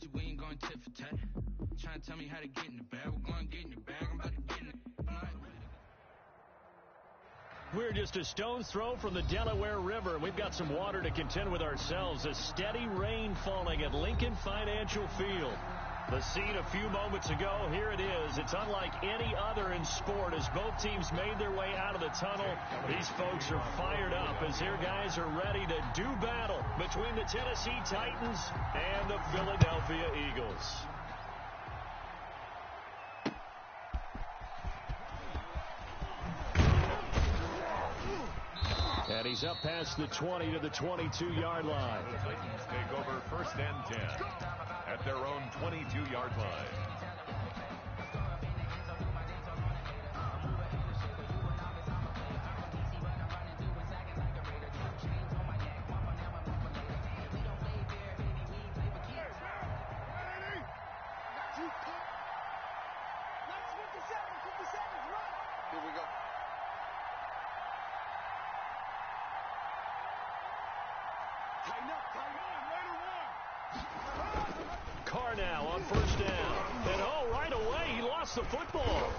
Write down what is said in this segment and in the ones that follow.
with you, we ain't going tit for tat. Trying to tell me how to get in the bag. We're going to get in the bag. I'm about to get in it. We're just a stone's throw from the Delaware River. We've got some water to contend with ourselves. A steady rain falling at Lincoln Financial Field. The scene a few moments ago, here it is. It's unlike any other in sport as both teams made their way out of the tunnel. These folks are fired up as their guys are ready to do battle between the Tennessee Titans and the Philadelphia Eagles. And he's up past the 20 to the 22-yard line. The Titans take over 1st and 10 at their own 22-yard line. Carr now on 1st down. And right away, he lost the football.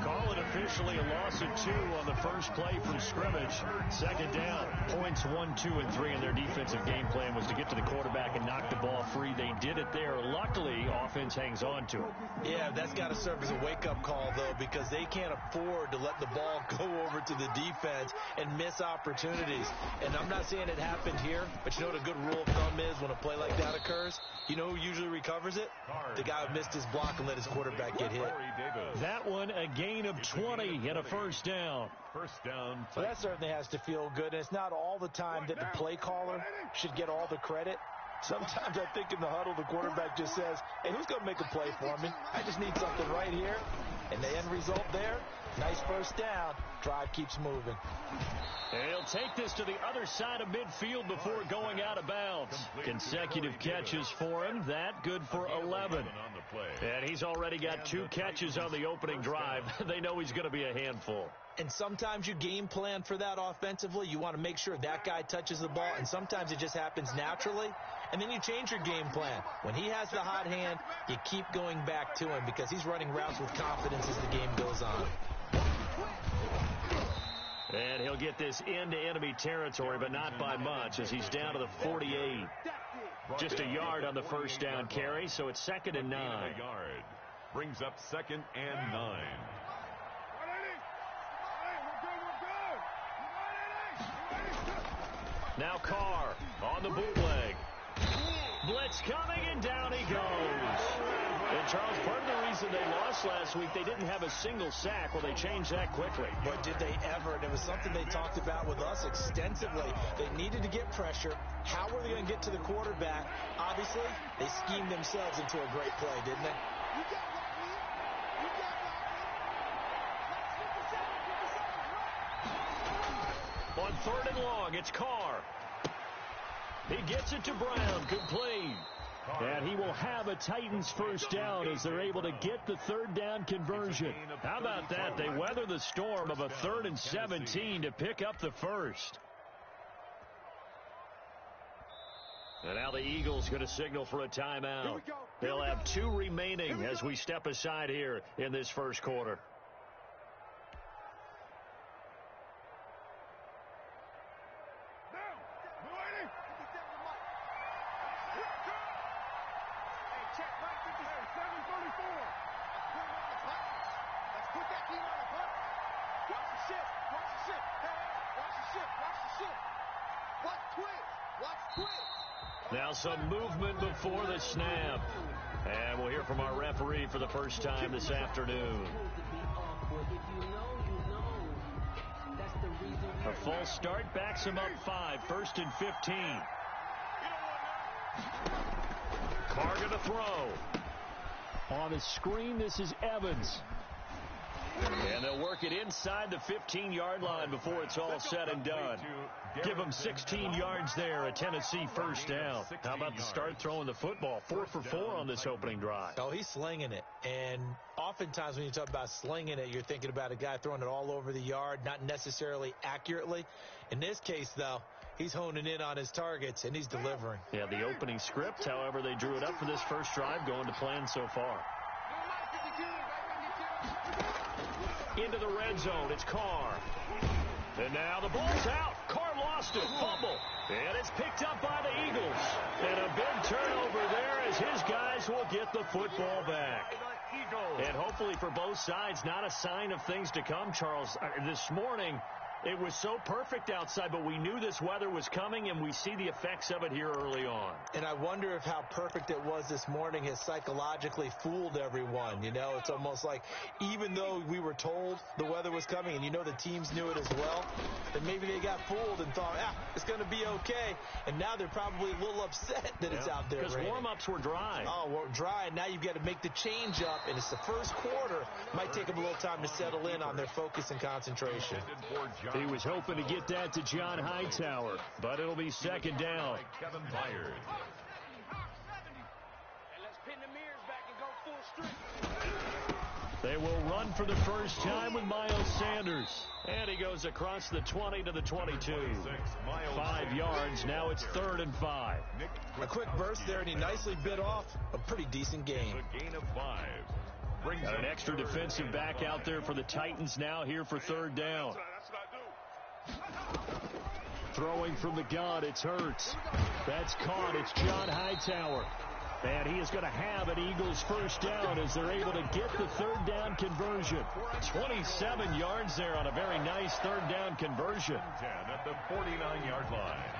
Call it officially a loss of 2 on the first play from scrimmage. 2nd down. Points 1, 2, and 3 in their defensive game plan was to get to the quarterback and knock the ball free. They did it there. Luckily, offense hangs on to it. Yeah, that's got to serve as a wake-up call, though, because they can't afford to let the ball go over to the defense and miss opportunities. And I'm not saying it happened here, but you know what a good rule of thumb is when a play like that occurs? You know who usually recovers it? The guy who missed his block and let his quarterback get hit. That one, a gain of 20 and a 1st down. 1st down. So that certainly has to feel good. And it's not all the time that the play caller should get all the credit. Sometimes I think in the huddle, the quarterback just says, hey, who's going to make a play for me? I just need something right here. And the end result there, nice 1st down. Drive keeps moving. And he'll take this to the other side of midfield before going out of bounds. Consecutive catches for him. That good for 11. And he's already got 2 catches on the opening drive. They know he's going to be a handful. And sometimes you game plan for that offensively. You want to make sure that guy touches the ball, and sometimes it just happens naturally. And then you change your game plan. When he has the hot hand, you keep going back to him because he's running routes with confidence as the game goes on. And he'll get this into enemy territory, but not by much as he's down to the 48. Just a yard on the 1st down carry, so it's 2nd and 9. A yard. Brings up 2nd and 9. Now Carr on the bootleg. Blitz coming, and down he goes. And, Charles, part of the reason they lost last week, they didn't have a single sack. Well, they changed that quickly. But did they ever? And it was something they talked about with us extensively. They needed to get pressure. How were they going to get to the quarterback? Obviously, they schemed themselves into a great play, didn't they? On 3rd and long, it's Carr. He gets it to Brown, complete. And he will have a Titans 1st down as they're able to get the 3rd down conversion. How about that? They weather the storm of a 3rd and 17 to pick up the 1st. And now the Eagles going to signal for a timeout. They'll have 2 remaining as we step aside here in this 1st quarter. Now some movement before the snap. And we'll hear from our referee for the first time this afternoon. A false start backs him up 5, 1st and 15. Carr going to throw. On the screen, this is Evans. And they'll work it inside the 15-yard line before it's all said and done. Give them 16 yards there, a Tennessee first down. How about the start throwing the football? 4 for 4 on this opening drive. Oh, he's slinging it. And oftentimes when you talk about slinging it, you're thinking about a guy throwing it all over the yard, not necessarily accurately. In this case, though, he's honing in on his targets, and he's delivering. Yeah, the opening script, however, they drew it up for this first drive, going to plan so far. Into the red zone, it's Carr. And now the ball's out. Carr lost it. Fumble. And it's picked up by the Eagles. And a big turnover there as his guys will get the football back. And hopefully for both sides, not a sign of things to come, Charles. This morning, it was so perfect outside, but we knew this weather was coming, and we see the effects of it here early on. And I wonder if how perfect it was this morning has psychologically fooled everyone. You know, it's almost like even though we were told the weather was coming, and you know the teams knew it as well, that maybe they got fooled and thought, it's going to be okay. And now they're probably a little upset that it's out there. Because warm-ups were dry. Oh, well, dry. And now you've got to make the change up, and it's the first quarter. Might take them a little time to settle in on their focus and concentration. He was hoping to get that to John Hightower, but it'll be second down. Kevin Byard. They will run for the first time with Miles Sanders. And he goes across the 20 to the 22. 5 yards. Now it's 3rd and 5. A quick burst there, and he nicely bit off a pretty decent gain. A gain of 5. Got an extra defensive back out there for the Titans now here for 3rd down. Throwing from the gun, it's Hurts. That's caught. It's John Hightower. And he is going to have an Eagles first down as they're able to get the 3rd down conversion. 27 yards there on a very nice 3rd down conversion. 10 at the 49-yard line.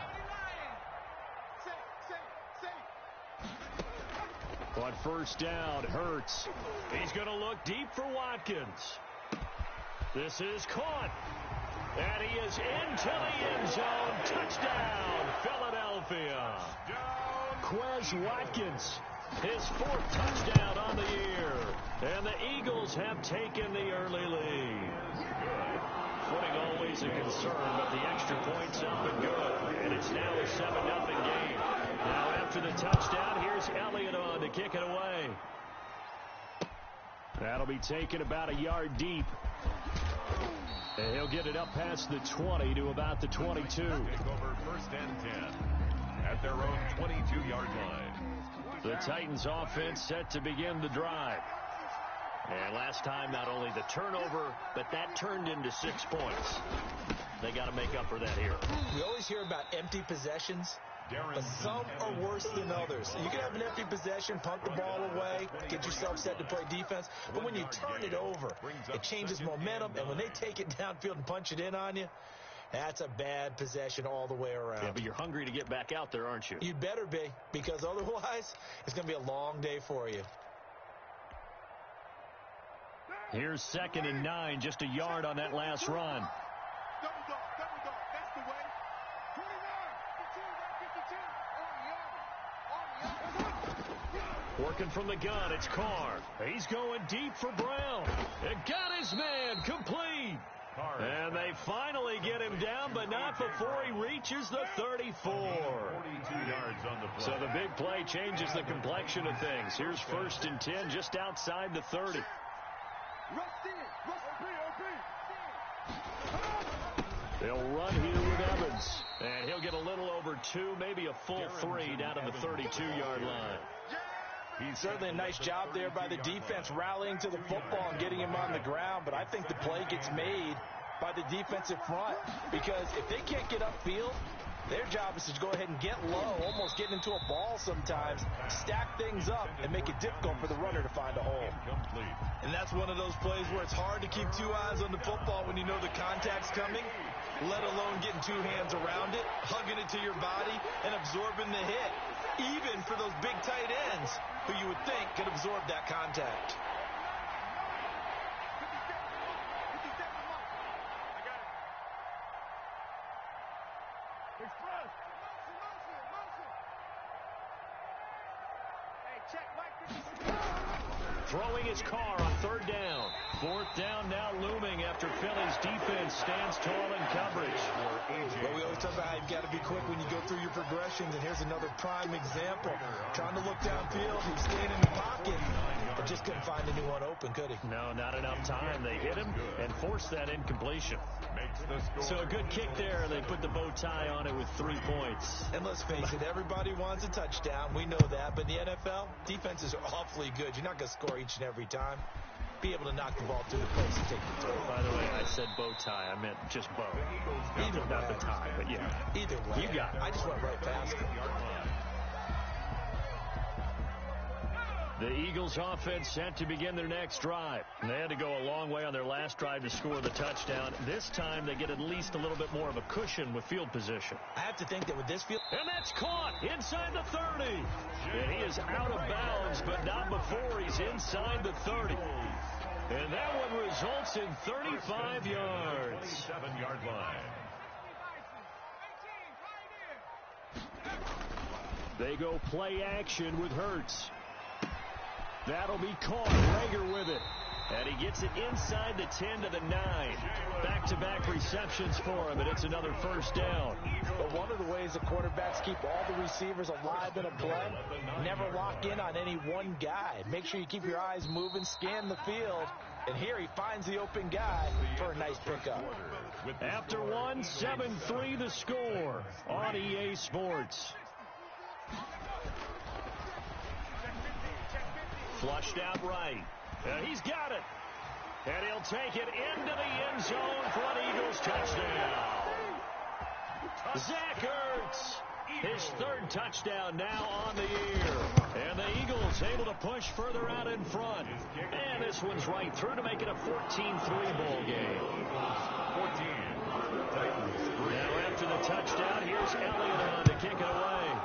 On first down, Hurts. He's going to look deep for Watkins. This is caught. And he is into the end zone. Touchdown, Philadelphia. Quez Watkins, his 4th touchdown on the year. And the Eagles have taken the early lead. Footing always a concern, but the extra point's up and good. And it's now a 7-0 game. Now after the touchdown, here's Elliott on to kick it away. That'll be taken about a yard deep. And he'll get it up past the 20 to about the 22. Take over 1st and 10 at their own 22-yard line. The Titans offense set to begin the drive. And last time, not only the turnover, but that turned into 6 points. They got to make up for that here. We always hear about empty possessions, but some are worse than others. You can have an empty possession, punt the ball away, get yourself set to play defense, but when you turn it over, it changes momentum, and when they take it downfield and punch it in on you, that's a bad possession all the way around. Yeah, but you're hungry to get back out there, aren't you? You better be, because otherwise, it's going to be a long day for you. Here's 2nd and 9, just a yard on that last run. Working from the gun, it's Carr. He's going deep for Brown. It got his man complete. And they finally get him down, but not before he reaches the 34. 42 yards on the play. So the big play changes the complexion of things. Here's 1st and 10 just outside the 30. They'll run here with Evans. And he'll get a little over 2, maybe a full 3 down to the 32-yard line. Certainly a nice job there by the defense rallying to the football and getting him on the ground, but I think the play gets made by the defensive front because if they can't get upfield, their job is to go ahead and get low, almost get into a ball sometimes, stack things up, and make it difficult for the runner to find a hole. And that's one of those plays where it's hard to keep 2 eyes on the football when you know the contact's coming, let alone getting 2 hands around it, hugging it to your body, and absorbing the hit, even for those big tight ends who you would think could absorb that contact. throwing his car on third down. Fourth down now looming after Philly's defense stands tall in coverage. Well, we always talk about how you've got to be quick when you go through your progressions, and here's another prime example. Trying to look downfield, he's staying in the pocket, but just couldn't find anyone open, could he? No, not enough time. They hit him and forced that incompletion. So a good kick there. They put the bow tie on it with 3 points. And let's face it, everybody wants a touchdown. We know that. But in the NFL, defenses are awfully good. You're not going to score each and every time. Be able to knock the ball through the post and take the throw. By the way, I said bow tie. I meant just bow. Not the tie, but yeah. Either way. You got it. I just went right past him. The Eagles offense set to begin their next drive. And they had to go a long way on their last drive to score the touchdown. This time they get at least a little bit more of a cushion with field position. I have to think that with this field... And that's caught inside the 30. And he is out of bounds, but not before he's inside the 30. And that one results in 35 yards. 7-yard line. They go play action with Hurts. That'll be caught. Rager with it. And he gets it inside the 10 to the 9. Back-to-back receptions for him, and it's another first down. But one of the ways the quarterbacks keep all the receivers alive in a play, never lock in on any one guy. Make sure you keep your eyes moving, scan the field. And here he finds the open guy for a nice pickup. After one, 7-3 the score on EA Sports. Flushed out right. He's got it. And he'll take it into the end zone for an Eagles touchdown. Zach Ertz, his third touchdown now on the year. And the Eagles able to push further out in front. And this one's right through to make it a 14-3 ball game. 14. Titans 3. Now after the touchdown, here's Elliott on to kick it away.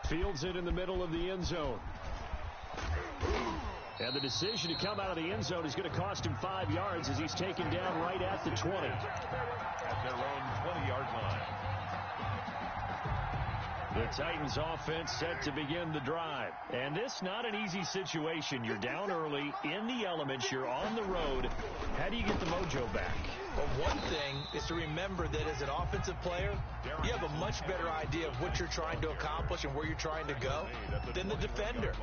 Fields it in the middle of the end zone. And the decision to come out of the end zone is going to cost him 5 yards as he's taken down right at the 20. At their own 20-yard line. The Titans offense set to begin the drive. And this not an easy situation. You're down early, in the elements, you're on the road. How do you get the mojo back? Well, one thing is to remember that as an offensive player, you have a much better idea of what you're trying to accomplish and where you're trying to go than the defender.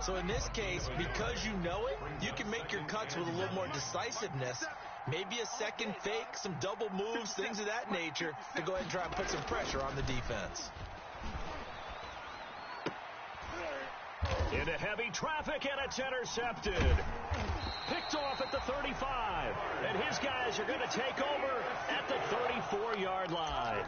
So in this case, because you know it, you can make your cuts with a little more decisiveness. Maybe a second fake, some double moves, things of that nature to go ahead and try and put some pressure on the defense. Into heavy traffic, and it's intercepted. Picked off at the 35. And his guys are going to take over at the 34-yard line.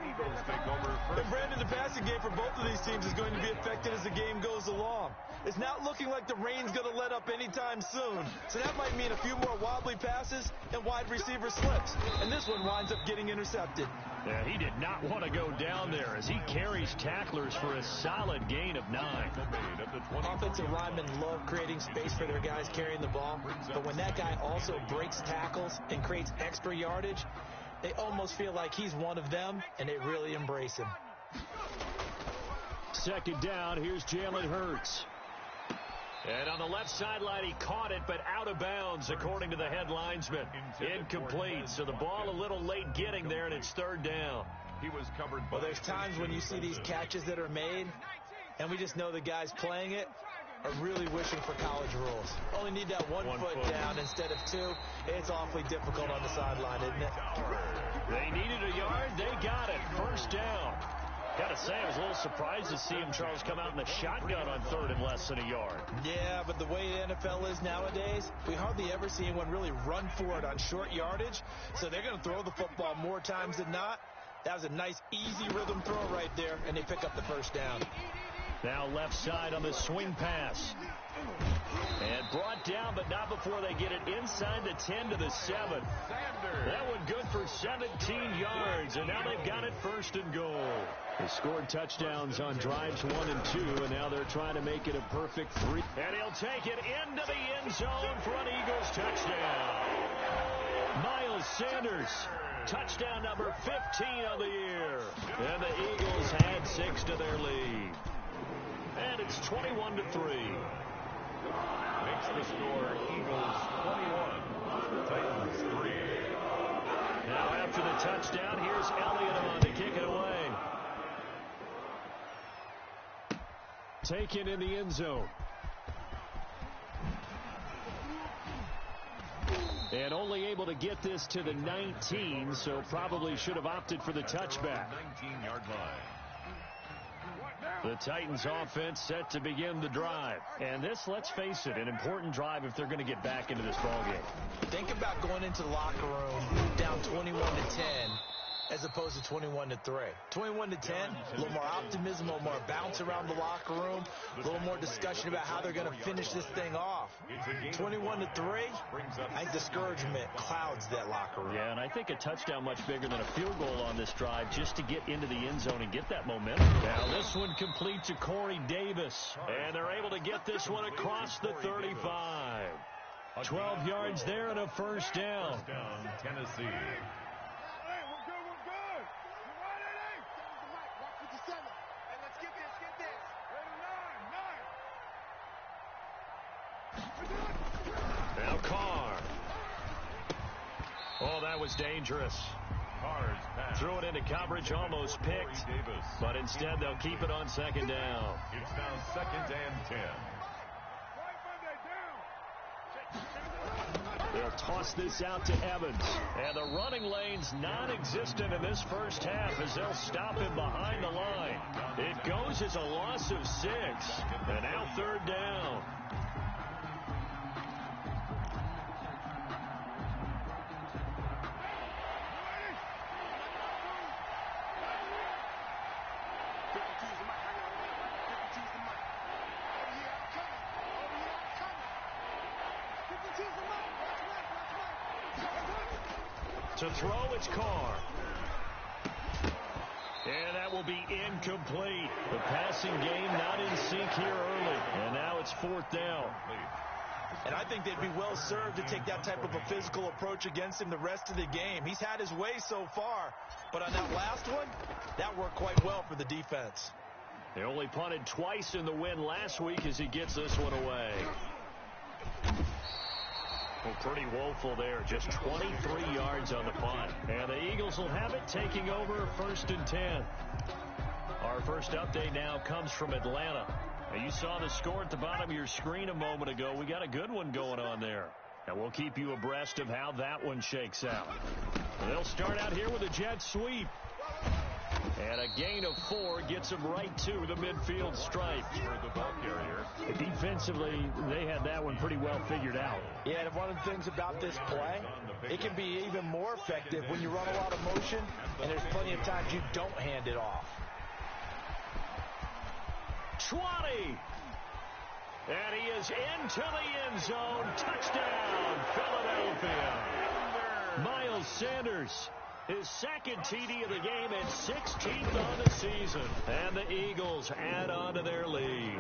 And Brandon, the passing game for both of these teams is going to be affected as the game goes along. It's not looking like the rain's going to let up anytime soon. So that might mean a few more wobbly passes and wide receiver slips. And this one winds up getting intercepted. Yeah, he did not want to go down there as he carries tacklers for a solid gain of 9. Offensive linemen love creating space for their guys carrying the ball, but when that guy also breaks tackles and creates extra yardage, they almost feel like he's one of them, and they really embrace him. Second down, here's Jalen Hurts. And on the left sideline, he caught it, but out of bounds, according to the head linesman. Incomplete, so the ball a little late getting there, and it's third down. He was covered. Well, there's times when you see these catches that are made, and we just know the guys playing it are really wishing for college rules. Only need that one foot down instead of 2. It's awfully difficult on the sideline, isn't it? They needed a yard. They got it. First down. Got to say, I was a little surprised to see him, Charles, come out in the shotgun on third and less than a yard. Yeah, but the way the NFL is nowadays, we hardly ever see anyone really run for it on short yardage. So they're going to throw the football more times than not. That was a nice, easy rhythm throw right there, and they pick up the first down. Now left side on the swing pass. And brought down, but not before they get it inside the 10 to the 7. That one good for 17 yards, and now they've got it first and goal. They scored touchdowns on drives 1 and 2, and now they're trying to make it a perfect 3. And he'll take it into the end zone for an Eagles touchdown. Miles Sanders, touchdown number 15 of the year. And the Eagles add 6 to their lead. And it's 21-3. Makes the score Eagles 21, Titans 3. Now after the touchdown, here's Elliott on to kick it away. Taken in the end zone. And only able to get this to the 19, so probably should have opted for the touchback. 19-yard line. The Titans offense set to begin the drive. And this, let's face it, an important drive if they're going to get back into this ballgame. Think about going into the locker room down 21-10 as opposed to 21-3. 21-10, a little more optimism, a little more bounce around the locker room, a little more discussion about how they're going to finish this thing off. 21-3, I think discouragement clouds that locker room. Yeah, and I think a touchdown much bigger than a field goal on this drive just to get into the end zone and get that momentum. Now this one complete to Corey Davis, and they're able to get this one across the 35. 12 yards there and a first down. First down, Tennessee. Now Carr. Oh, that was dangerous. Carr's pass. Threw it into coverage, almost picked. But instead, they'll keep it on second down. It's now 2nd and 10. They'll toss this out to Evans. And the running lane's non-existent in this first half as they'll stop him behind the line. It goes as a loss of 6. And now 3rd down. To throw, it's Carr. And that will be incomplete. The passing game not in sync here early. And now it's 4th down. And I think they'd be well served to take that type of a physical approach against him the rest of the game. He's had his way so far, but on that last one, that worked quite well for the defense. They only punted twice in the win last week as he gets this one away. Well, pretty woeful there. Just 23 yards on the punt. And the Eagles will have it, taking over 1st and 10. Our first update now comes from Atlanta. Now, you saw the score at the bottom of your screen a moment ago. We got a good one going on there. And we'll keep you abreast of how that one shakes out. They'll start out here with a jet sweep. And a gain of 4 gets them right to the midfield stripe. For the ball carrier. Defensively, they had that one pretty well figured out. Yeah, and one of the things about this play, it can be even more effective when you run a lot of motion, and there's plenty of times you don't hand it off. 20. And he is into the end zone. Touchdown, Philadelphia. Miles Sanders, his 2nd TD of the game and 16th on the season. And the Eagles add on to their lead.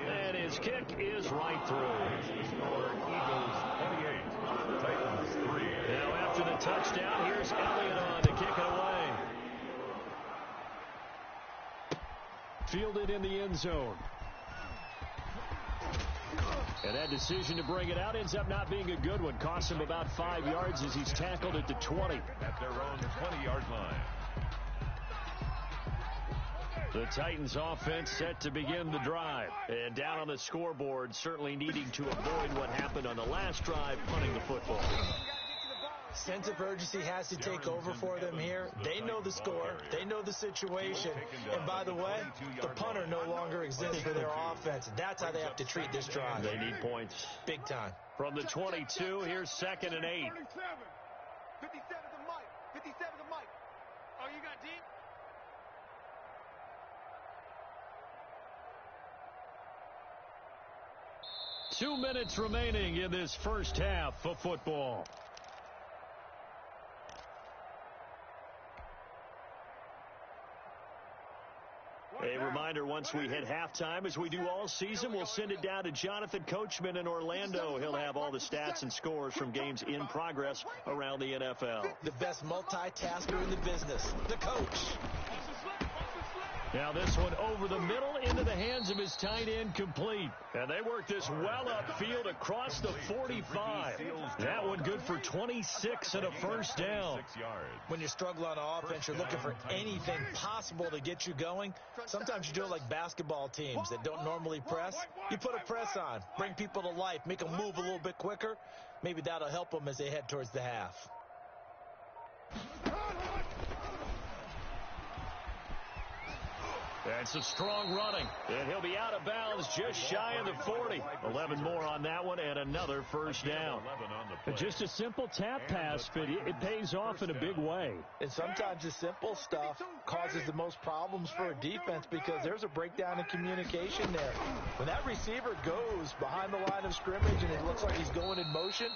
And his kick is right through. The score, Eagles 28, Titans 3. Now after the touchdown, here's Elliott on to kick it away. Fielded in the end zone. And that decision to bring it out ends up not being a good one. Costs him about 5 yards as he's tackled at the 20. At their own 20-yard line. The Titans offense set to begin the drive. And down on the scoreboard, certainly needing to avoid what happened on the last drive, punting the football. Sense of urgency has to take over for them here. They know the score. They know the situation. And by the way, the punter no longer exists for their offense. That's how they have to treat this drive. They need points. Big time. From the 22, here's 2nd and 8. 57 to Mike. 57 to Mike. Oh, you got deep? Two minutes remaining in this first half of football. A reminder, once we hit halftime, as we do all season, we'll send it down to Jonathan Coachman in Orlando. He'll have all the stats and scores from games in progress around the NFL. The best multitasker in the business, the coach. Now this one over the middle into the hands of his tight end, complete. And they work this well upfield across the 45. That one good for 26 and a first down. When you struggle on offense, you're looking for anything possible to get you going. Sometimes you do it like basketball teams that don't normally press. You put a press on, bring people to life, make them move a little bit quicker. Maybe that'll help them as they head towards the half. That's a strong running, and he'll be out of bounds just shy of the 40. 11 more on that one, and another first down. Just a simple tap pass, but it pays off in a big way. And sometimes the simple stuff causes the most problems for a defense because there's a breakdown in communication there. When that receiver goes behind the line of scrimmage and it looks like he's going in motion,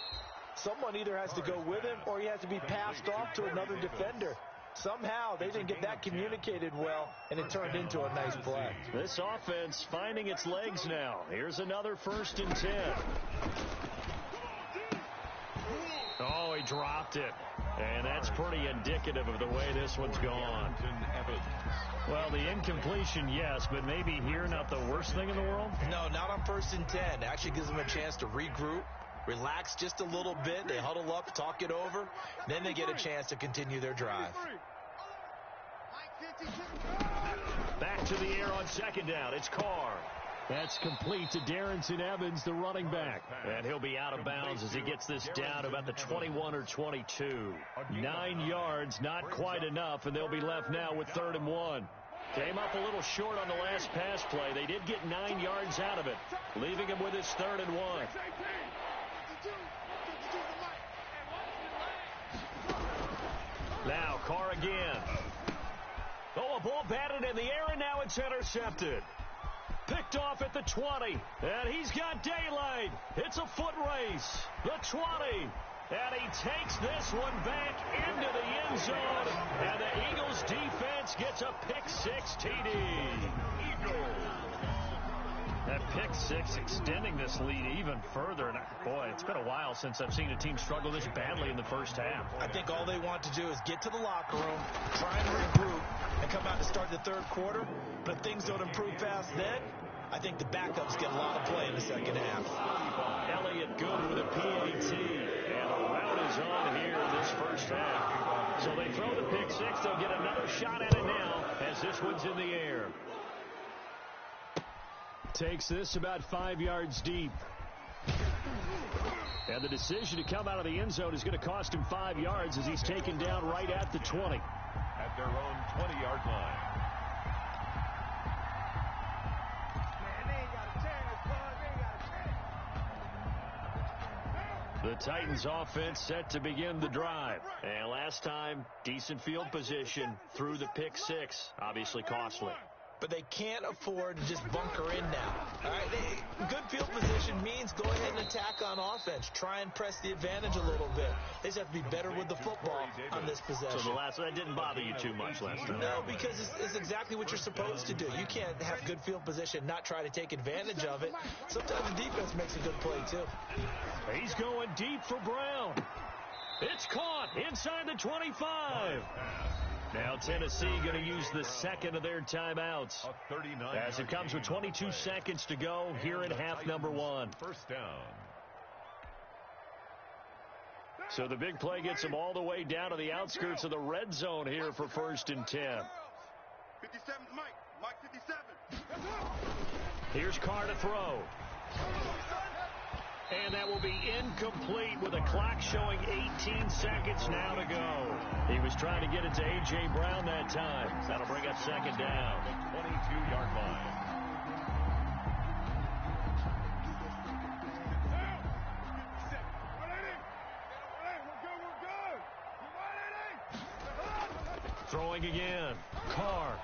someone either has to go with him or he has to be passed off to another defender. Somehow they didn't get that communicated well, and it turned into a nice play. This offense finding its legs now. Here's another 1st and 10. Oh, he dropped it. And that's pretty indicative of the way this one's gone. Well, the incompletion, yes, but maybe here not the worst thing in the world? No, not on 1st and 10. It actually gives them a chance to regroup, relax just a little bit. They huddle up, talk it over. Then they get a chance to continue their drive. Back to the air on 2nd down. It's Carr. That's complete to Darrington Evans, the running back. And he'll be out of bounds as he gets this down about the 21 or 22. 9 yards, not quite enough, and they'll be left now with 3rd and 1. Came up a little short on the last pass play. They did get 9 yards out of it, leaving him with his 3rd and 1. Now Carr again. Oh, a ball batted in the air, and now it's intercepted. Picked off at the 20, and he's got daylight. It's a foot race. The 20, and he takes this one back into the end zone, and the Eagles defense gets a pick-6 TD. That pick-6 extending this lead even further. And boy, it's been a while since I've seen a team struggle this badly in the first half. I think all they want to do is get to the locker room, try and regroup, and come out and start the 3rd quarter. But if things don't improve fast then, I think the backups get a lot of play in the 2nd half. Elliott good with a PAT. And the route is on here in this first half. So they throw the pick-6. They'll get another shot at it now as this one's in the air. Takes this about 5 yards deep. And the decision to come out of the end zone is going to cost him 5 yards as he's taken down right at the 20. At their own 20-yard line. The Titans offense set to begin the drive. And last time, decent field position through the pick-6. Obviously costly. But they can't afford to just bunker in now. All right, good field position means go ahead and attack on offense. Try and press the advantage a little bit. They just have to be better with the football on this possession. So the last one, that didn't bother you too much last time? No, because it's exactly what you're supposed to do. You can't have good field position, not try to take advantage of it. Sometimes the defense makes a good play, too. He's going deep for Brown. It's caught inside the 25. Now Tennessee going to use the 2nd of their timeouts as it comes with 22 seconds to go here in half number 1. First down. So the big play gets them all the way down to the outskirts of the red zone here for 1st and 10. 57 Mike. Mike 57. Here's Carr to throw. And that will be incomplete with a clock showing 18 seconds now to go. He was trying to get it to A.J. Brown that time. That'll bring up 2nd down. 22-yard line. Throwing again. Carr.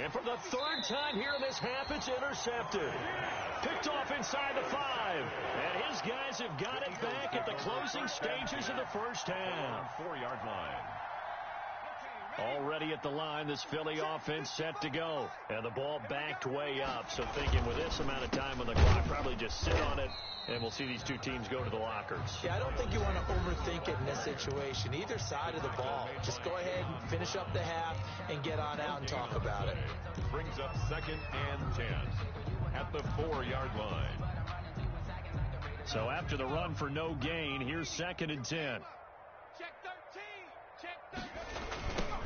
And for the 3rd time here in this half, it's intercepted. Picked off inside the 5. And his guys have got it back at the closing stages of the first half. 4-yard line. Already at the line, this Philly offense set to go. And the ball backed way up. So thinking with this amount of time on the clock, probably just sit on it, and we'll see these two teams go to the lockers. Yeah, I don't think you want to overthink it in this situation. Either side of the ball. Just go ahead and finish up the half and get on out and talk about it. Brings up 2nd and 10 at the 4-yard line. So after the run for no gain, here's 2nd and 10. Check 13. Check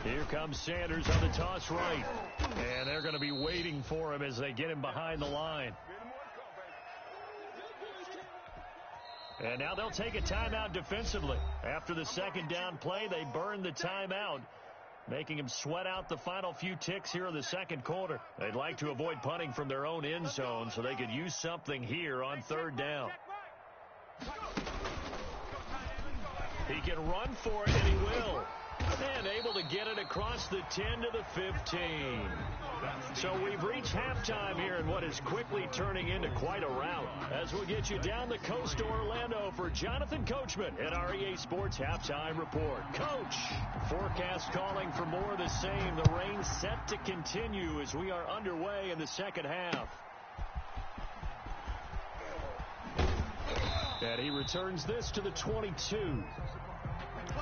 13. Here comes Sanders on the toss right. And they're going to be waiting for him as they get him behind the line. And now they'll take a timeout defensively. After the 2nd down play, they burn the timeout, making him sweat out the final few ticks here in the 2nd quarter. They'd like to avoid punting from their own end zone so they could use something here on 3rd down. He can run for it, and he will. And able to get it across the 10 to the 15. So we've reached halftime here in what is quickly turning into quite a rout. As we'll get you down the coast to Orlando for Jonathan Coachman at our EA Sports Halftime Report. Coach, forecast calling for more of the same. The rain set to continue as we are underway in the 2nd half. And he returns this to the 22.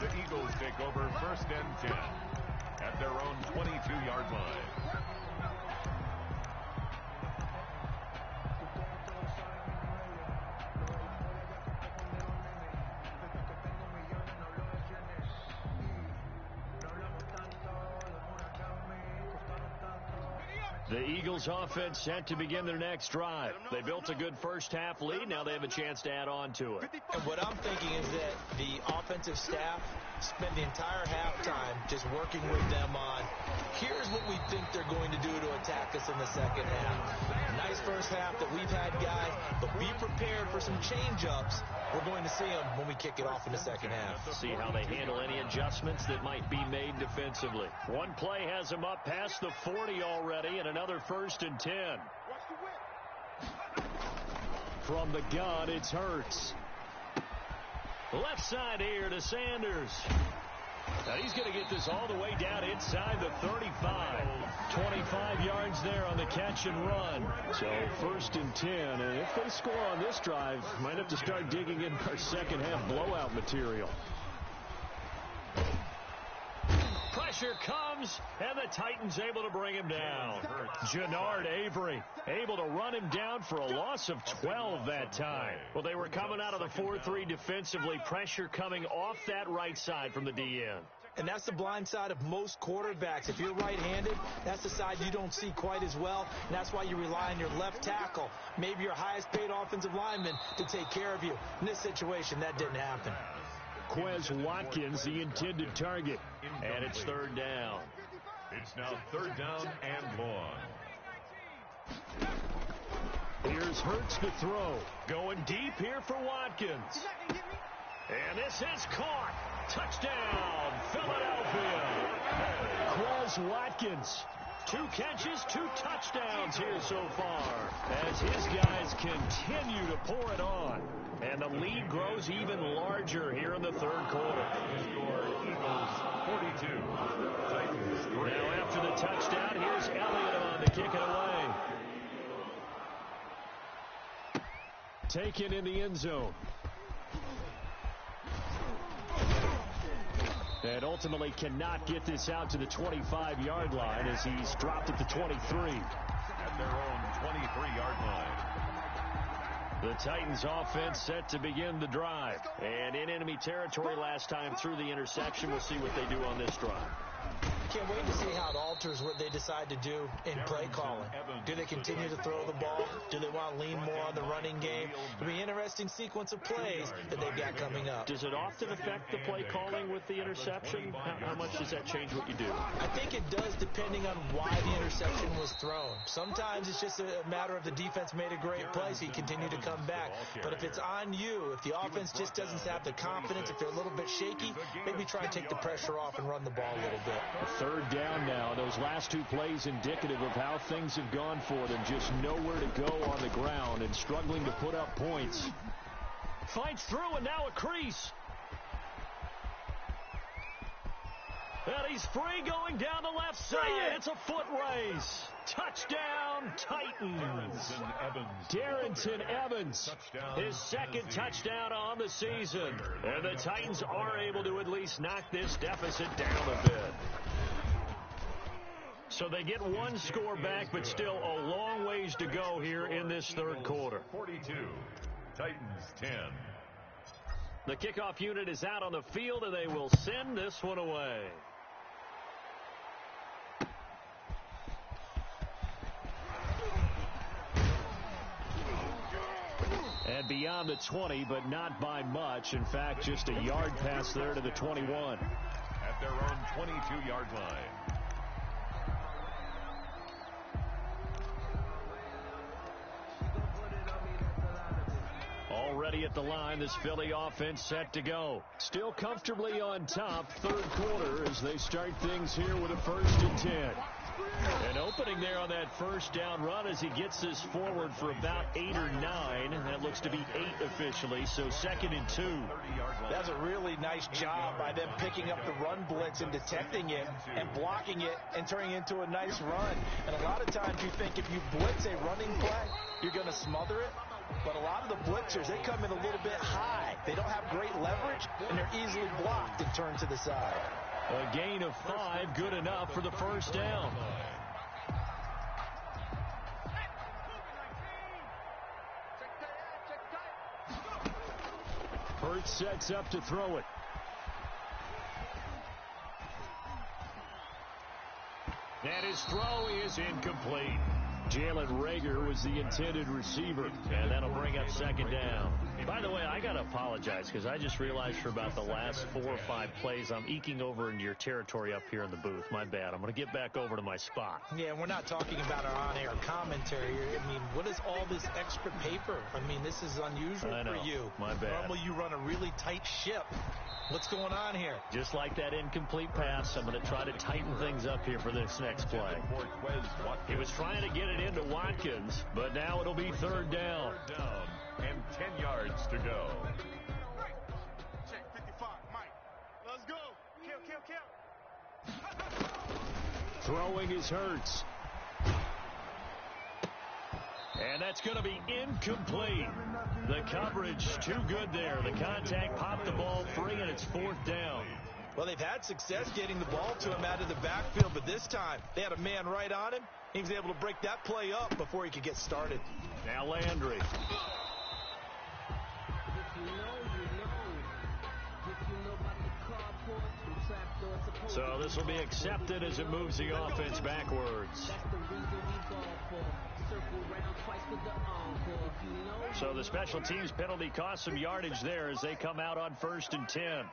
The Eagles take over 1st and 10 at their own 22-yard line. The Eagles offense set to begin their next drive. They built a good first half lead. Now they have a chance to add on to it. And what I'm thinking is that the offensive staff spent the entire halftime just working with them on, here's what we think they're going to do to attack us in the 2nd half. Nice first half that we've had, guys, but be prepared for some change-ups. We're going to see them when we kick it off in the 2nd half. See how they handle any adjustments that might be made defensively. One play has them up past the 40 already, and another 1st and 10. From the gun, it's Hurts. Left side here to Sanders. Now he's going to get this all the way down inside the 35. 25 yards there on the catch and run. So 1st and 10. And if they score on this drive, might have to start digging in our 2nd half blowout material. Pressure comes, and the Titans able to bring him down. Jannard Avery able to run him down for a loss of 12 that time. Well, they were coming out of the 4-3 defensively. Pressure coming off that right side from the DN. And that's the blind side of most quarterbacks. If you're right-handed, that's the side you don't see quite as well. And that's why you rely on your left tackle, maybe your highest-paid offensive lineman, to take care of you. In this situation, that didn't happen. Quez Watkins, the intended target. And it's 3rd down. It's now 3rd down and long. Here's Hurts to throw. Going deep here for Watkins. And this is caught. Touchdown, Philadelphia. Quez Watkins. 2 catches, 2 touchdowns here so far as his guys continue to pour it on. And the lead grows even larger here in the 3rd quarter. Eagles 42, Titans 3. Now after the touchdown, here's Elliott on to kick it away. Taken in the end zone. And ultimately cannot get this out to the 25-yard line as he's dropped at the 23. At their own 23-yard line. The Titans offense set to begin the drive. And in enemy territory last time through the interception. We'll see what they do on this drive. Can't wait to see how it alters what they decide to do in play calling. Do they continue to throw the ball? Do they want to lean more on the running game? It'll be an interesting sequence of plays that they've got coming up. Does it often affect the play calling with the interception? How much does that change what you do? I think it does, depending on why the interception was thrown. Sometimes it's just a matter of the defense made a great play, so you continue to come back. But if it's on you, if the offense just doesn't have the confidence, if they're a little bit shaky, maybe try and take the pressure off and run the ball a little bit. 3rd down now. Those last 2 plays indicative of how things have gone for them. Just nowhere to go on the ground and struggling to put up points. Fights through and now a crease. And he's free going down the left side. It's a foot race. Touchdown, Titans. Darrynton Evans, his second touchdown on the season. And the Titans are able to at least knock this deficit down a bit. So they get one score back, but still a long ways to go here in this third quarter. 42, Titans 10. The kickoff unit is out on the field, and they will send this one away. And beyond the 20, but not by much. In fact, just a yard pass there to the 21. At their own 22-yard line. Already at the line, this Philly offense set to go. Still comfortably on top, third quarter, as they start things here with a 1st and 10. An opening there on that first down run as he gets this forward for about 8 or 9. That looks to be 8 officially, so 2nd and 2. That's a really nice job by them picking up the run blitz and detecting it and blocking it and turning it into a nice run. And a lot of times you think if you blitz a running play, you're going to smother it. But a lot of the blitzers, they come in a little bit high. They don't have great leverage, and they're easily blocked and turned to the side. A gain of 5, good enough for the first down. Hurts sets up to throw it. And his throw is incomplete. Jalen Reagor was the intended receiver, and that'll bring up 2nd down. By the way, I got to apologize because I just realized for about the last 4 or 5 plays, I'm eking over into your territory up here in the booth. My bad. I'm going to get back over to my spot. Yeah, we're not talking about our on-air commentary. I mean, what is all this extra paper? I mean, this is unusual for you. My bad. Normally you run a really tight ship. What's going on here? Just like that incomplete pass, I'm going to try to tighten things up here for this next play. He was trying to get it into Watkins, but now it'll be 3rd down. And 10 yards to go. Check 55, Mike. Let's go. Kill. Throwing is Hurts. And that's going to be incomplete. The coverage too good there. The contact popped the ball free, and it's 4th down. Well, they've had success getting the ball to him out of the backfield, but this time they had a man right on him. He was able to break that play up before he could get started. Now Landry. So this will be accepted as it moves the offense backwards. So the special teams penalty cost some yardage there as they come out on 1st and 10.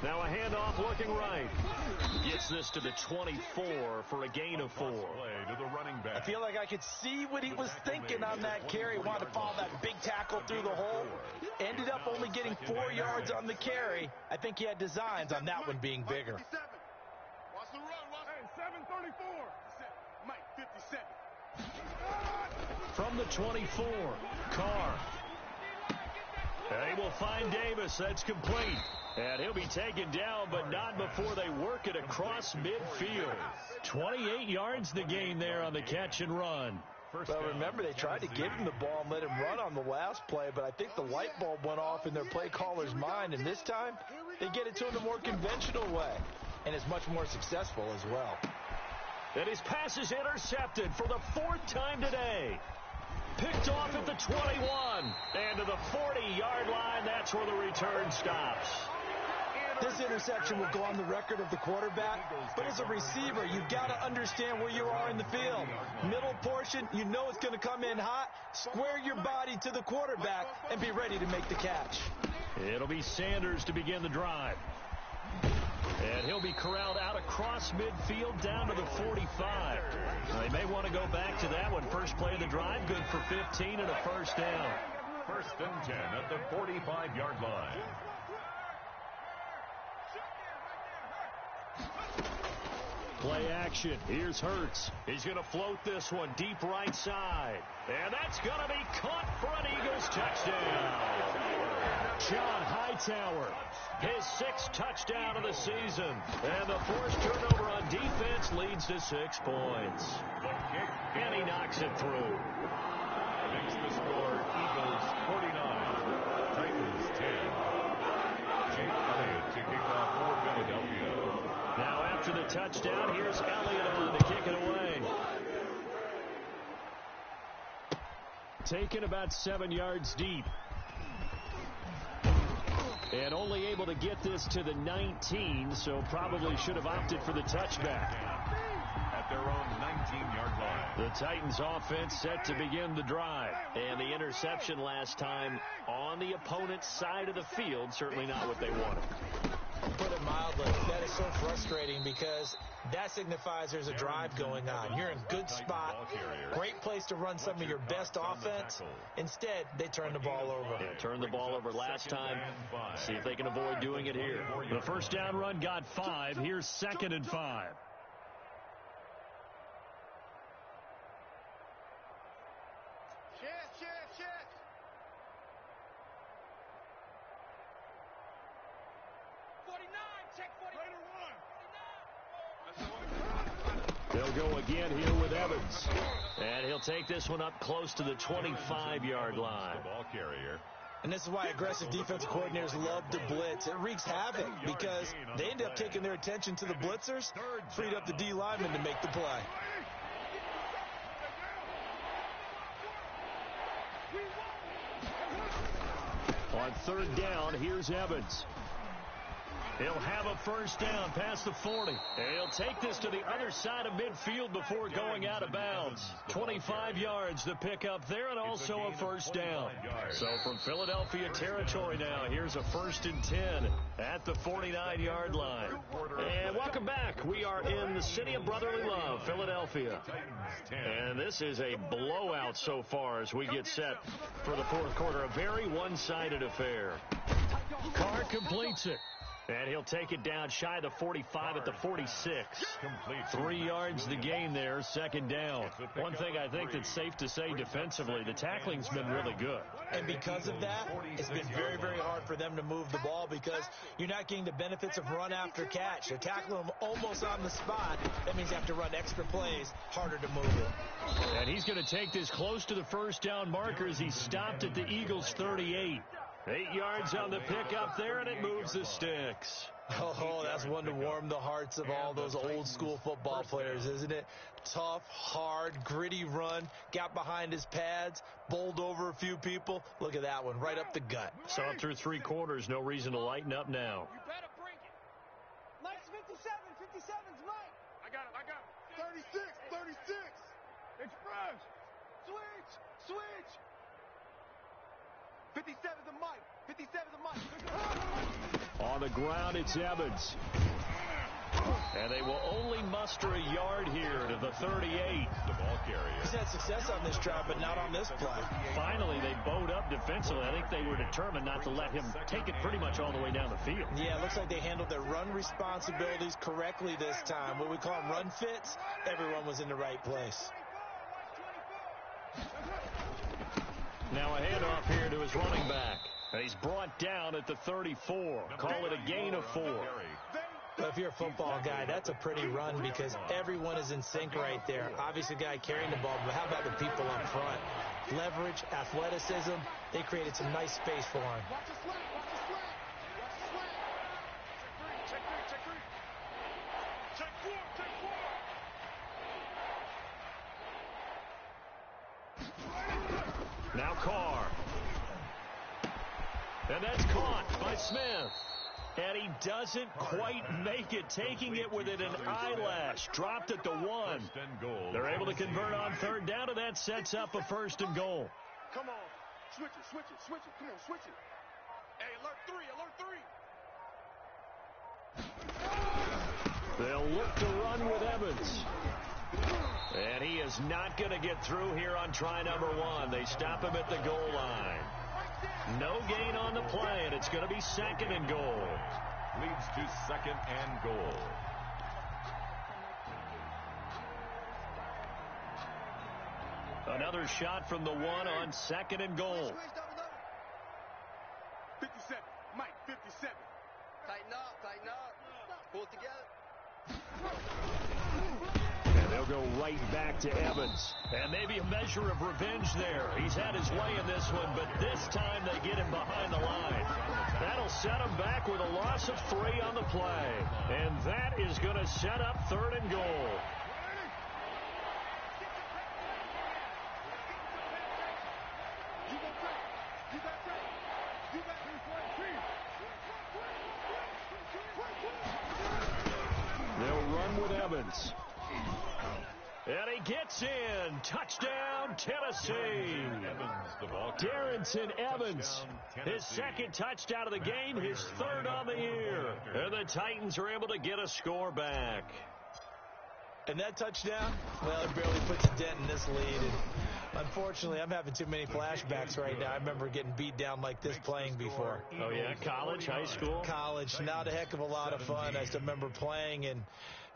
Now a handoff looking right. Gets this to the 24 for a gain of 4. To the running back. I feel like I could see what he was thinking on that carry. Wanted to follow that big tackle through the hole. Ended up only getting 4 yards on the carry. I think he had designs on that one being bigger. Watch the run. Hey, 734. Mike, 57. From the 24, Carr. They will find Davis. That's complete. And he'll be taken down, but not before they work it across midfield. 28 yards the gain there on the catch and run. Well, remember, they tried to give him the ball and let him run on the last play, but I think the light bulb went off in their play caller's mind, and this time they get it to him the more conventional way, and it's much more successful as well. And his pass is intercepted for the 4th time today. Picked off at the 21, and to the 40-yard line, that's where the return stops. This interception will go on the record of the quarterback, but as a receiver, you've got to understand where you are in the field. Middle portion, you know it's going to come in hot. Square your body to the quarterback and be ready to make the catch. It'll be Sanders to begin the drive. And he'll be corralled out across midfield down to the 45. They may want to go back to that one. First play of the drive, good for 15 and a 1st down. 1st and 10 at the 45-yard line. Play action. Here's Hurts. He's going to float this one deep right side. And that's going to be caught for an Eagles touchdown. John Hyde Hightower, his 6th touchdown of the season. And the forced turnover on defense leads to 6 points. And he knocks it through. Makes the score Eagles 49, Titans 10. Jake Elliott to kick off for Philadelphia. Now after the touchdown, here's Elliott on to kick it away. Taken about 7 yards deep. And only able to get this to the 19, so probably should have opted for the touchback. At their own 19-yard line. The Titans offense set to begin the drive. And the interception last time on the opponent's side of the field, certainly not what they wanted. Put it mildly, that is so frustrating because that signifies there's a drive going on. You're in a good spot, great place to run some of your best offense. Instead, they turn the ball over. They turned the ball over last time. See if they can avoid doing it here. The first down run got 5. Here's 2nd and 5. They'll go again here with Evans. And he'll take this one up close to the 25-yard line. The ball carrier. And this is why aggressive defensive coordinators love to blitz. It wreaks havoc because they end up taking their attention to the blitzers, freed up the D lineman to make the play. On 3rd down, here's Evans. He'll have a first down past the 40. And he'll take this to the other side of midfield before going out of bounds. 25 yards the pickup there, and also a first down. So from Philadelphia territory now, here's a 1st and 10 at the 49-yard line. And welcome back. We are in the city of brotherly love, Philadelphia. And this is a blowout so far as we get set for the 4th quarter. A very one-sided affair. Carr completes it. And he'll take it down shy of the 45 at the 46. 3 yards the gain there, 2nd down. One thing I think that's safe to say defensively, the tackling's been really good. And because of that, it's been very, very hard for them to move the ball because you're not getting the benefits of run after catch. You're tackling them almost on the spot. That means you have to run extra plays, harder to move it. And he's going to take this close to the first down marker as he stopped at the Eagles' 38. 8 yards on the pickup there, and it moves the sticks. Oh, that's one to warm the hearts of all those old school football players, isn't it? Tough, hard, gritty run, got behind his pads, bowled over a few people. Look at that one, right up the gut. So through 3 quarters, no reason to lighten up now. You better bring it. Mike's 57. 57's Mike. I got him. 36. Express. Switch. 57 to Mike. 57 to Mike. On the ground, it's Evans. And they will only muster a yard here to the 38. The ball carrier. He's had success on this drive, but not on this play. Finally, they bowed up defensively. I think they were determined not to let him take it pretty much all the way down the field. Yeah, it looks like they handled their run responsibilities correctly this time. What we call them run fits, everyone was in the right place. Now a handoff here to his running back. And he's brought down at the 34. Call it a gain of 4. Well, if you're a football guy, that's a pretty run because everyone is in sync right there. Obviously, the guy carrying the ball, but how about the people up front? Leverage, athleticism, they created some nice space for him. Now Carr. And that's caught by Smith. And he doesn't quite make it, taking it within an eyelash. Dropped at the 1. They're able to convert on 3rd down, and that sets up a 1st and goal. Come on. Switch it. Come on, switch it. Hey, alert 3. They'll look to run with Evans. And he is not going to get through here on try number 1. They stop him at the goal line. No gain on the play, and it's going to be 2nd and goal. Leads to 2nd and goal. Another shot from the 1 on 2nd and goal. 57. Mike, 57. Tighten up. Pull it together. And they'll go right back to Evans. And maybe a measure of revenge there. He's had his way in this one, but this time they get him behind the line. That'll set him back with a loss of 3 on the play. And that is going to set up 3rd and goal. They'll run with Evans. And he gets in. Touchdown, Tennessee. Darrynton Evans, his 2nd touchdown of the game, his 3rd on the year. And the Titans are able to get a score back. And that touchdown, well, it barely puts a dent in this lead. And unfortunately, I'm having too many flashbacks right now. I remember getting beat down like this playing before. Oh, yeah? College, high school? College. Not a heck of a lot of fun. I still remember playing and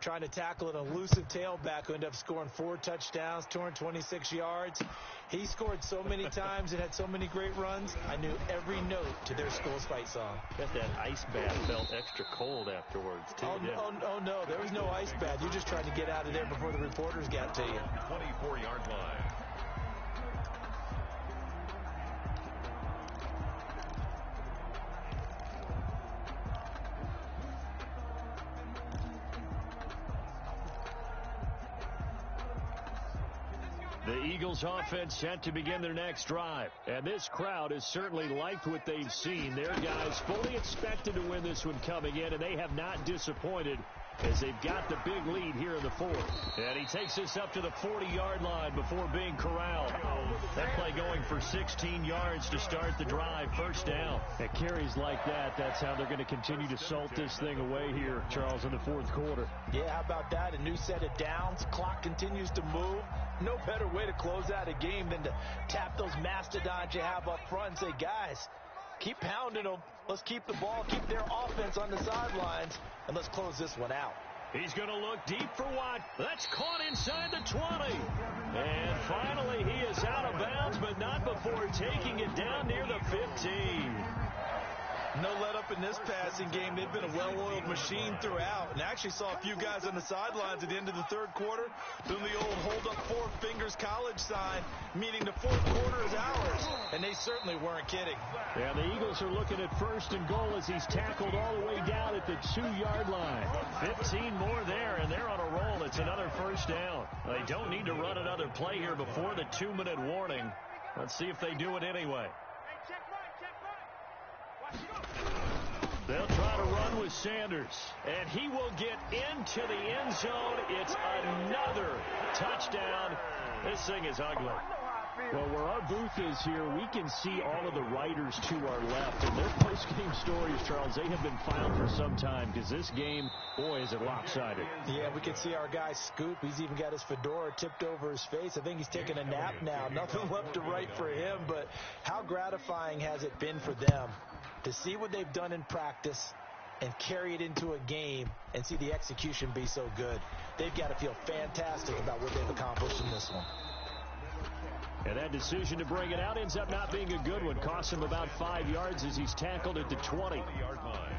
trying to tackle an elusive tailback who ended up scoring 4 touchdowns, 226 yards. He scored so many times and had so many great runs, I knew every note to their school's fight song. Bet that ice bath felt extra cold afterwards, too. Oh, no, there was no ice bath. You just tried to get out of there before the reporters got to you. 24-yard line. The Eagles offense set to begin their next drive. And this crowd has certainly liked what they've seen. Their guys fully expected to win this one coming in, and they have not disappointed as they've got the big lead here in the 4th. And he takes this up to the 40-yard line before being corralled. That play going for 16 yards to start the drive. 1st down. At carries like that, that's how they're going to continue to salt this thing away here, Charles, in the 4th quarter. Yeah, how about that? A new set of downs. Clock continues to move. No better way to close out a game than to tap those mastodons you have up front and say, guys, keep pounding them. Let's keep the ball, keep their offense on the sidelines, and let's close this one out. He's going to look deep for Watt. That's caught inside the 20. And finally, he is out of bounds, but not before taking it down near the 15. No let up in this passing game. They've been a well-oiled machine throughout. And I actually saw a few guys on the sidelines at the end of the 3rd quarter doing the old hold up 4 fingers college sign, meaning the 4th quarter is ours. And they certainly weren't kidding. Yeah, the Eagles are looking at 1st and goal as he's tackled all the way down at the 2-yard line. 15 more there, and they're on a roll. It's another 1st down. They don't need to run another play here before the 2-minute warning. Let's see if they do it anyway. They'll try to run with Sanders, and he will get into the end zone. It's another touchdown. This thing is ugly. Well, where our booth is here, we can see all of the writers to our left, and their post-game stories, Charles, they have been filed for some time because this game, boy, is it lopsided. Yeah, we can see our guy Scoop. He's even got his fedora tipped over his face. I think he's taking a nap now. Nothing left to write for him, but how gratifying has it been for them to see what they've done in practice and carry it into a game and see the execution be so good. They've got to feel fantastic about what they've accomplished in this one. And that decision to bring it out ends up not being a good one. Costs him about 5 yards as he's tackled at the 20-yard line.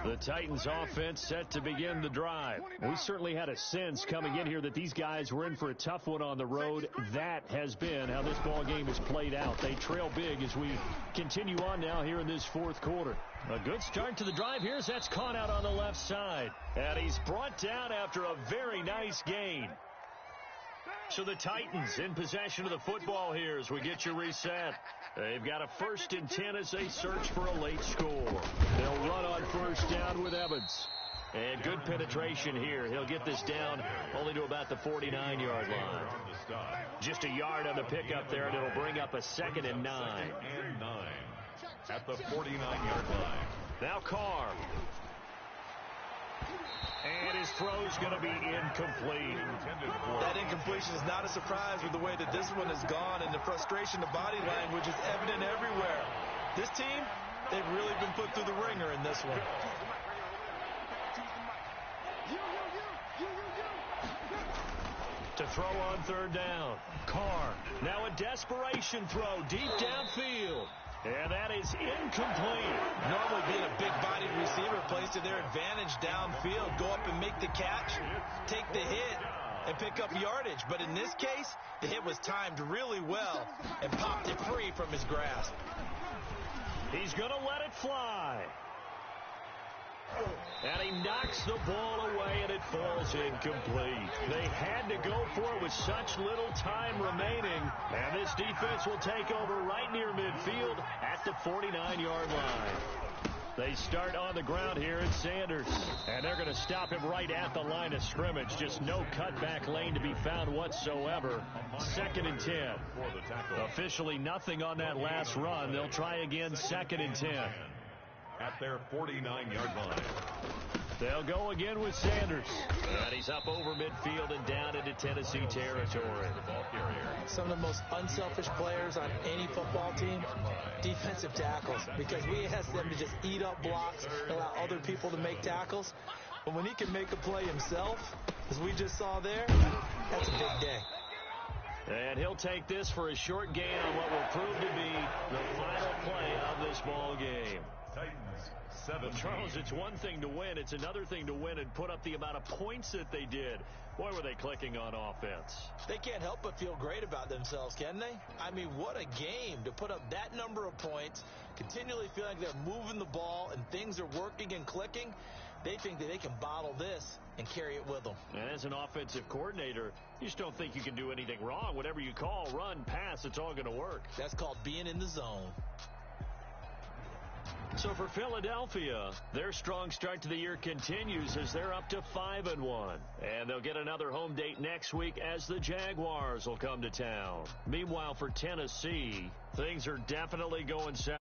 The Titans offense set to begin the drive. We certainly had a sense coming in here that these guys were in for a tough one on the road. That has been how this ball game has played out. They trail big as we continue on now here in this 4th quarter. A good start to the drive here as that's caught out on the left side. And he's brought down after a very nice gain. So the Titans in possession of the football here as we get you reset. They've got a 1st and 10 as they search for a late score. They'll run on 1st down with Evans. And good penetration here. He'll get this down only to about the 49-yard line. Just a yard on the pickup there, and it'll bring up a 2nd and 9. At the 49-yard line. Now Carr. And his throw's going to be incomplete. That incompletion is not a surprise with the way that this one has gone, and the frustration, the body language is evident everywhere. This team, they've really been put through the ringer in this one. To throw on third down. Carr. Now a desperation throw deep downfield. And that is incomplete. Normally being a big-bodied receiver plays to their advantage downfield. Go up and make the catch, take the hit, and pick up yardage. But in this case, the hit was timed really well and popped it free from his grasp. He's going to let it fly. And he knocks the ball away, and it falls incomplete. They had to go for it with such little time remaining. And this defense will take over right near midfield at the 49-yard line. They start on the ground here at Sanders. And they're going to stop him right at the line of scrimmage. Just no cutback lane to be found whatsoever. 2nd and 10. Officially nothing on that last run. They'll try again 2nd and 10. At their 49-yard line. They'll go again with Sanders. And he's up over midfield and down into Tennessee territory. Some of the most unselfish players on any football team, defensive tackles, because we ask them to just eat up blocks, allow other people to make tackles. But when he can make a play himself, as we just saw there, that's a big day. And he'll take this for a short gain on what will prove to be the final play of this ball game. Titans, 7. Charles, it's one thing to win. It's another thing to win and put up the amount of points that they did. Boy, were they clicking on offense. They can't help but feel great about themselves, can they? I mean, what a game to put up that number of points, continually feel like they're moving the ball and things are working and clicking. They think that they can bottle this and carry it with them. And as an offensive coordinator, you just don't think you can do anything wrong. Whatever you call, run, pass, it's all going to work. That's called being in the zone. So for Philadelphia, their strong start to the year continues as they're up to 5-1. And they'll get another home date next week as the Jaguars will come to town. Meanwhile, for Tennessee, things are definitely going south.